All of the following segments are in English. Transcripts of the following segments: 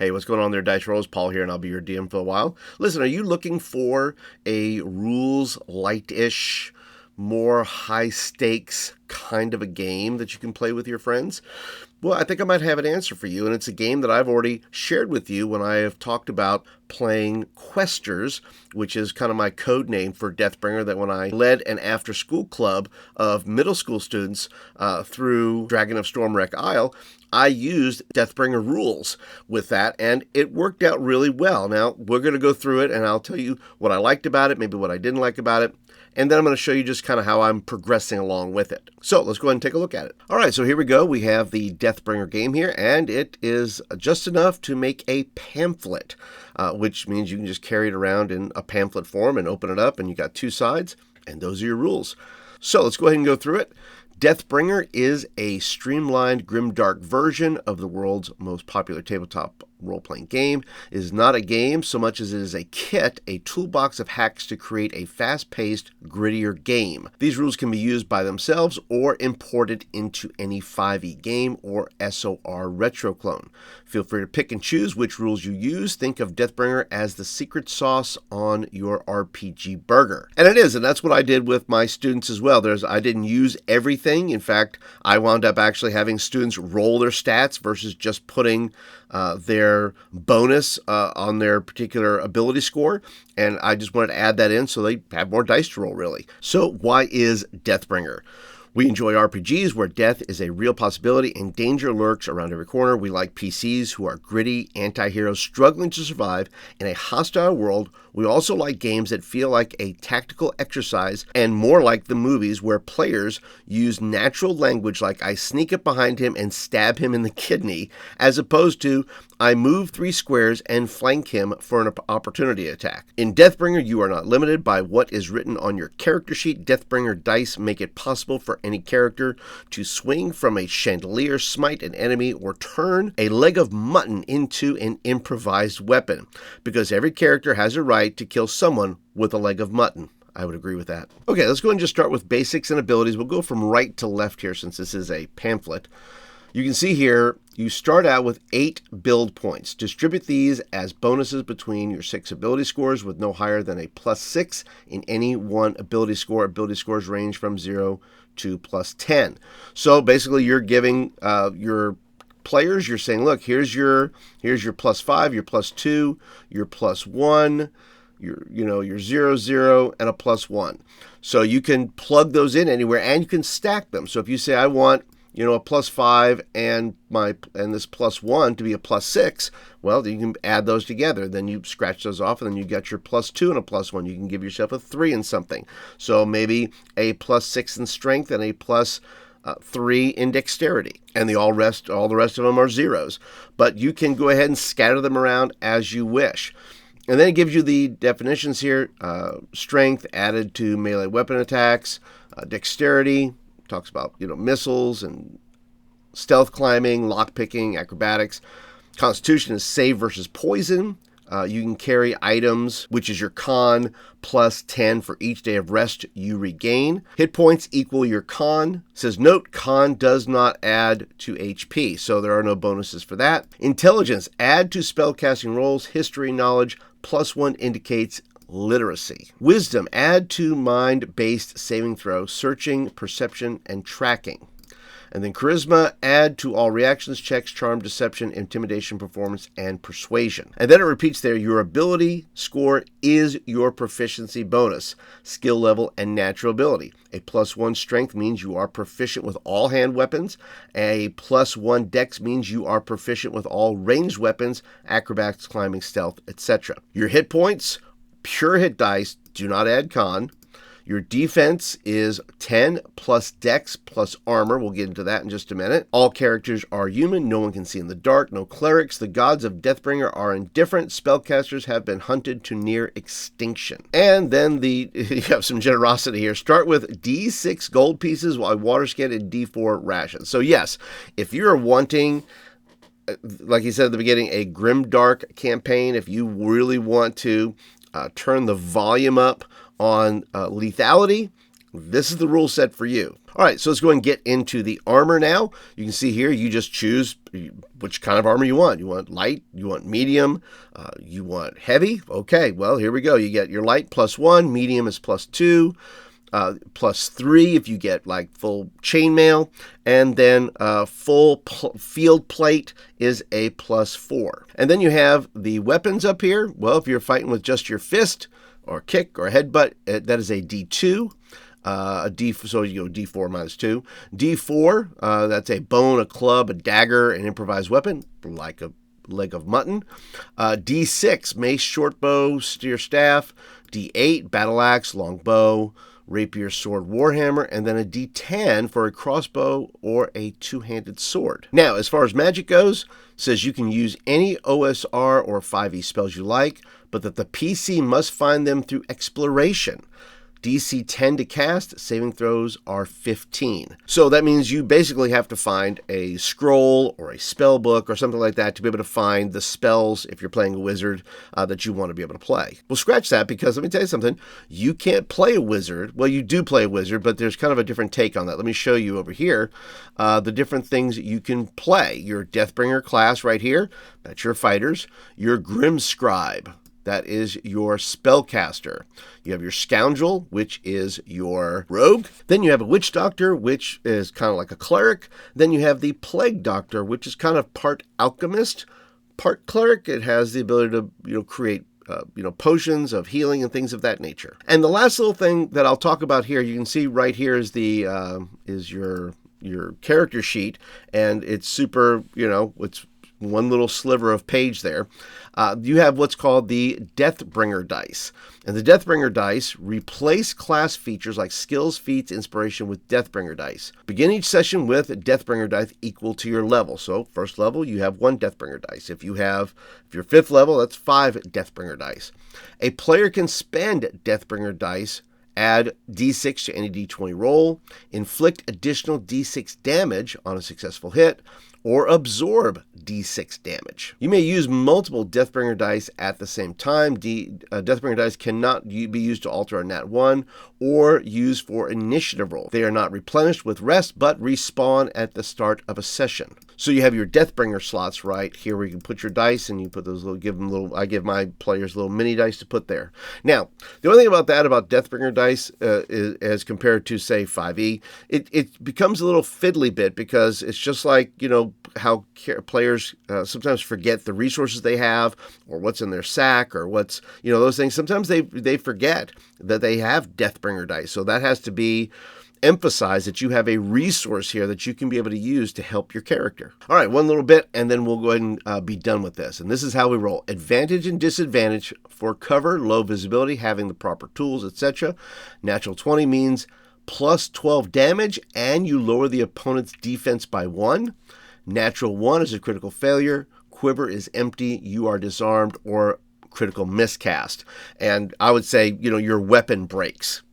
Hey, what's going on there, Dice Rolls? Paul here, and I'll be your DM for a while. Listen, are you looking for a rules light-ish, more high-stakes kind of a game that you can play with your friends? Well, I think I might have an answer for you, and it's a game that I've already shared with you when I have talked about playing Questers, which is kind of my code name for Deathbringer, that when I led an after-school club of middle school students through Dragon of Stormwreck Isle, I used Deathbringer rules with that, and it worked out really well. Now, we're going to go through it, and I'll tell you what I liked about it, maybe what I didn't like about it, and then I'm going to show you just kind of how I'm progressing along with it. So let's go ahead and take a look at it. All right, so here we go. We have the Deathbringer game here, and it is just enough to make a pamphlet, which means you can just carry it around in a pamphlet form and open it up, and you got two sides, and those are your rules. So let's go ahead and go through it. Deathbringer is a streamlined, grimdark version of the world's most popular tabletop role-playing game. It is not a game so much as it is a kit, a toolbox of hacks to create a fast-paced, grittier game. These rules can be used by themselves or imported into any 5e game or SOR retro clone. Feel free to pick and choose which rules you use. Think of Deathbringer as the secret sauce on your RPG burger. And it is, and that's what I did with my students as well. I didn't use everything. In fact, I wound up actually having students roll their stats versus just putting their bonus on their particular ability score, and I just wanted to add that in so they have more dice to roll, really. So why is Deathbringer? We enjoy RPGs where death is a real possibility and danger lurks around every corner. We like PCs who are gritty anti-heroes struggling to survive in a hostile world. We also like games that feel like a tactical exercise and more like the movies where players use natural language like I sneak up behind him and stab him in the kidney, as opposed to I move 3 squares and flank him for an opportunity attack. In Deathbringer, you are not limited by what is written on your character sheet. Deathbringer dice make it possible for any character to swing from a chandelier, smite an enemy, or turn a leg of mutton into an improvised weapon, because every character has a right to kill someone with a leg of mutton. I would agree with that. Okay, let's go ahead and just start with basics and abilities. We'll go from right to left here since this is a pamphlet. You can see here, you start out with 8 build points. Distribute these as bonuses between your 6 ability scores with no higher than a +6 in any one ability score. Ability scores range from 0 to +10. So basically you're giving your players, you're saying, look, here's your +5, your +2, your +1, your 0, 0, and a +1. So you can plug those in anywhere and you can stack them. So if you say I want a +5 and this +1 to be a +6, well, you can add those together. Then you scratch those off, and then you got your +2 and a +1. You can give yourself a 3 in something. So maybe a +6 in strength and a +3 in dexterity, and all the rest of them are zeros. But you can go ahead and scatter them around as you wish. And then it gives you the definitions here: strength added to melee weapon attacks, dexterity. Talks about missiles and stealth climbing, lockpicking, acrobatics. Constitution is save versus poison. You can carry items, which is your con, +10 for each day of rest you regain. Hit points equal your con. It says, note, con does not add to HP, so there are no bonuses for that. Intelligence, add to spellcasting rolls. History knowledge, +1 indicates literacy. Wisdom, add to mind-based saving throw, searching, perception, and tracking. And then charisma, add to all reactions, checks, charm, deception, intimidation, performance, and persuasion. And then it repeats there, your ability score is your proficiency bonus, skill level, and natural ability. A +1 strength means you are proficient with all hand weapons. A +1 dex means you are proficient with all ranged weapons, acrobatics, climbing, stealth, etc. Your hit points, pure hit dice, do not add con. Your defense is 10 plus dex plus armor. We'll get into that in just a minute. All characters are human. No one can see in the dark. No clerics. The gods of Deathbringer are indifferent. Spellcasters have been hunted to near extinction. And then you have some generosity here. Start with D6 gold pieces while water skin and D4 rations. So yes, if you're wanting, like you said at the beginning, a grimdark campaign, if you really want to turn the volume up on lethality, this is the rule set for you. All right, so let's go and get into the armor now. You can see here, you just choose which kind of armor you want. You want light, you want medium, you want heavy. Okay, well, here we go. You get your light +1, medium is +2, +3 if you get like full chainmail, and then full field plate is a +4. And then you have the weapons up here. Well, if you're fighting with just your fist or kick or headbutt, that is a D2. So you go D4 -2. D4, that's a bone, a club, a dagger, an improvised weapon, like a leg of mutton. D6, mace, short bow, steer staff. D8, battle axe, long bow, rapier, sword, warhammer, and then a D10 for a crossbow or a two-handed sword. Now, as far as magic goes, it says you can use any OSR or 5e spells you like, but that the PC must find them through exploration. DC 10 to cast, saving throws are 15. So that means you basically have to find a scroll or a spell book or something like that to be able to find the spells, if you're playing a wizard, that you want to be able to play. Well, scratch that, because let me tell you something. You can't play a wizard. Well, you do play a wizard, but there's kind of a different take on that. Let me show you over here the different things that you can play. Your Deathbringer class right here, that's your fighters. Your Grimscribe, that is your spellcaster. You have your Scoundrel, which is your rogue. Then you have a Witch Doctor, which is kind of like a cleric. Then you have the Plague Doctor, which is kind of part alchemist, part cleric. It has the ability to create potions of healing and things of that nature. And the last little thing that I'll talk about here, you can see right here is the is your character sheet, and it's super, it's one little sliver of page there. You have what's called the Deathbringer dice. And the Deathbringer dice replace class features like skills, feats, inspiration with Deathbringer dice. Begin each session with Deathbringer dice equal to your level. So first level, you have 1 Deathbringer dice. If you're 5th level, that's 5 Deathbringer dice. A player can spend Deathbringer dice, add D6 to any D20 roll, inflict additional D6 damage on a successful hit, or absorb D6 damage. You may use multiple Deathbringer dice at the same time. Deathbringer dice cannot be used to alter a nat 1 or used for initiative roll. They are not replenished with rest, but respawn at the start of a session. So you have your Deathbringer slots right here where you can put your dice, and you put those I give my players little mini dice to put there. Now, the only thing about Deathbringer dice is, as compared to, say, 5e, it becomes a little fiddly bit, because it's just like, how players sometimes forget the resources they have, or what's in their sack, or what's, those things. Sometimes they forget that they have Deathbringer dice. So that has to be emphasized, that you have a resource here that you can be able to use to help your character. All right, one little bit, and then we'll go ahead and be done with this. And this is how we roll. Advantage and disadvantage for cover, low visibility, having the proper tools, etc. Natural 20 means plus 12 damage, and you lower the opponent's defense by 1. Natural 1 is a critical failure. Quiver is empty. You are disarmed, or critical miscast. And I would say, your weapon breaks.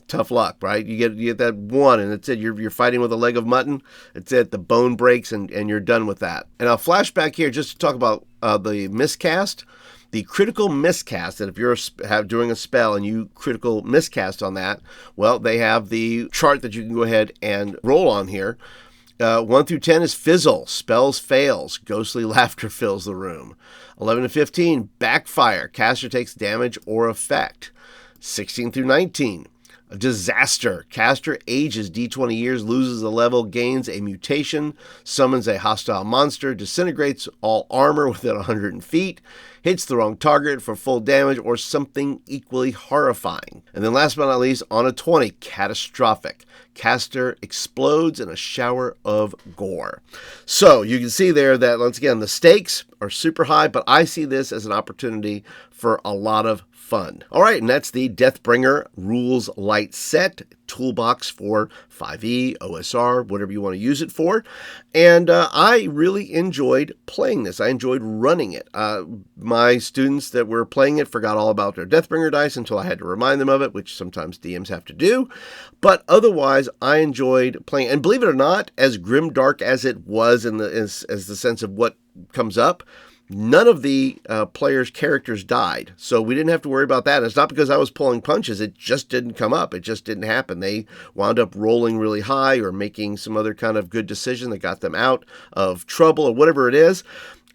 Tough luck, right? You get that 1, and that's it. You're fighting with a leg of mutton. That's it. The bone breaks, and you're done with that. And I'll flash back here just to talk about the miscast. The critical miscast, that if you're doing a spell and you critical miscast on that, well, they have the chart that you can go ahead and roll on here. 1 through 10 is fizzle, spells fails, ghostly laughter fills the room. 11 to 15, backfire, caster takes damage or effect. 16 through 19, a disaster, caster ages D20 years, loses a level, gains a mutation, summons a hostile monster, disintegrates all armor within 100 feet, hits the wrong target for full damage, or something equally horrifying. And then last but not least, on a 20, catastrophic. Caster explodes in a shower of gore. So you can see there that, once again, the stakes are super high, but I see this as an opportunity for a lot of fun. All right, and that's the Deathbringer Rules Light Set toolbox for 5e, OSR, whatever you want to use it for. And I really enjoyed playing this. I enjoyed running it. My students that were playing it forgot all about their Deathbringer dice until I had to remind them of it, which sometimes DMs have to do. But otherwise, I enjoyed playing. And believe it or not, as grimdark as it was as the sense of what comes up, none of the players' characters died. So we didn't have to worry about that. And it's not because I was pulling punches. It just didn't come up. It just didn't happen. They wound up rolling really high or making some other kind of good decision that got them out of trouble or whatever it is.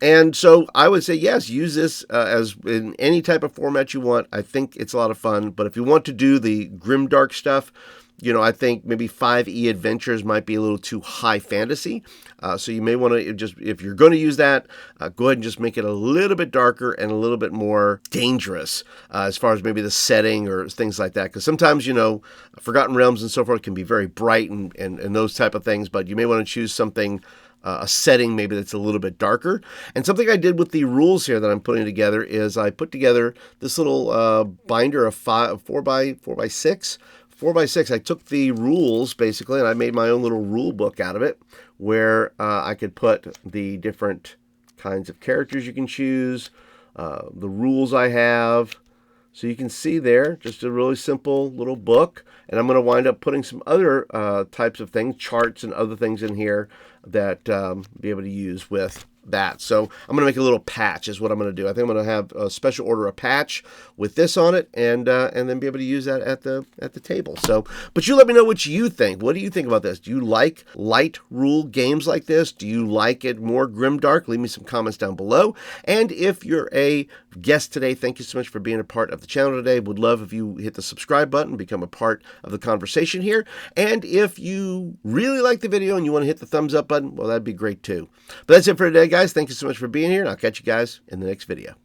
And so I would say, yes, use this as in any type of format you want. I think it's a lot of fun. But if you want to do the grimdark stuff, I think maybe 5e Adventures might be a little too high fantasy. So you may want to just, if you're going to use that, go ahead and just make it a little bit darker and a little bit more dangerous as far as maybe the setting or things like that. Because sometimes, Forgotten Realms and so forth can be very bright and those type of things. But you may want to choose something, a setting maybe that's a little bit darker. And something I did with the rules here that I'm putting together is I put together this little binder of 4x6. 4x6, I took the rules basically and I made my own little rule book out of it where I could put the different kinds of characters you can choose, the rules I have. So you can see there, just a really simple little book. And I'm going to wind up putting some other types of things, charts and other things in here that be able to use with that. So I'm going to make a little patch is what I'm going to do. I think I'm going to have a special order a patch with this on it and then be able to use that at the table. So, but you let me know what you think. What do you think about this? Do you like light rule games like this? Do you like it more grimdark? Leave me some comments down below. And if you're a guest today, thank you so much for being a part of the channel today. Would love if you hit the subscribe button, become a part of the conversation here. And if you really like the video and you want to hit the thumbs up button, well, that'd be great too. But that's it for today, guys. Thank you so much for being here, and I'll catch you guys in the next video.